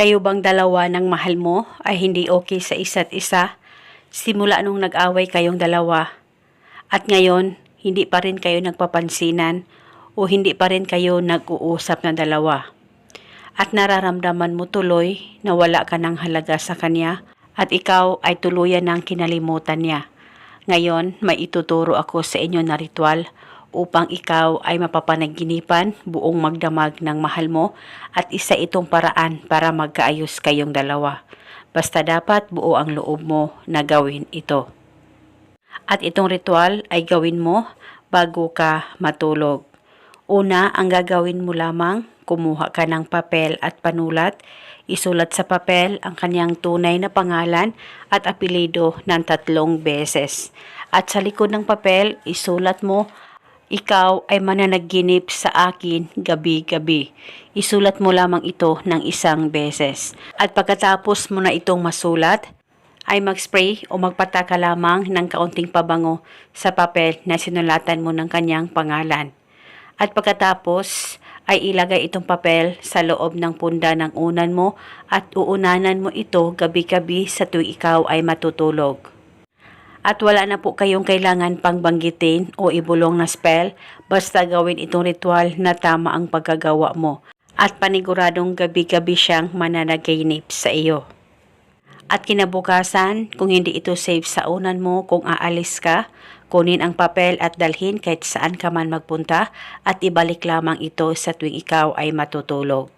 Kayo bang dalawa ng mahal mo ay hindi okay sa isa't isa? Simula nung nag-away kayong dalawa at ngayon hindi pa rin kayo nagpapansinan o hindi pa rin kayo nag-uusap na dalawa. At nararamdaman mo tuloy na wala ka ng halaga sa kanya at ikaw ay tuluyan ng kinalimutan niya. Ngayon may ituturo ako sa inyo na ritual upang ikaw ay mapapanaginipan buong magdamag ng mahal mo at isa itong paraan para magkaayos kayong dalawa. Basta dapat buo ang loob mo na gawin ito. At itong ritual ay gawin mo bago ka matulog. Una, ang gagawin mo lamang, kumuha ka ng papel at panulat, isulat sa papel ang kanyang tunay na pangalan at apelyido ng 3 beses. At sa likod ng papel, isulat mo, ikaw ay mananaginip sa akin gabi-gabi. Isulat mo lamang ito ng 1 beses. At pagkatapos mo na itong masulat, ay mag-spray o magpataka lamang ng kaunting pabango sa papel na sinulatan mo ng kanyang pangalan. At pagkatapos ay ilagay itong papel sa loob ng punda ng unan mo at uunanan mo ito gabi-gabi sa tuwing ikaw ay matutulog. At wala na po kayong kailangan pang banggitin o ibulong na spell, basta gawin itong ritual na tama ang pagkagawa mo at paniguradong gabi-gabi siyang mananaginip sa iyo. At kinabukasan, kung hindi ito safe sa unan mo, kung aalis ka, kunin ang papel at dalhin kahit saan ka man magpunta at ibalik lamang ito sa tuwing ikaw ay matutulog.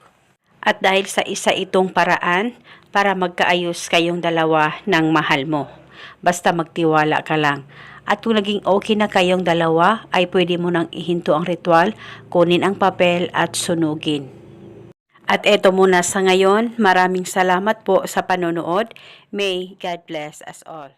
At dahil sa isa itong paraan para magkaayos kayong dalawa ng mahal mo. Basta magtiwala ka lang. At kung naging okay na kayong dalawa, ay pwede mo nang ihinto ang ritual, kunin ang papel at sunugin. At eto muna sa ngayon, maraming salamat po sa panonood. May God bless us all.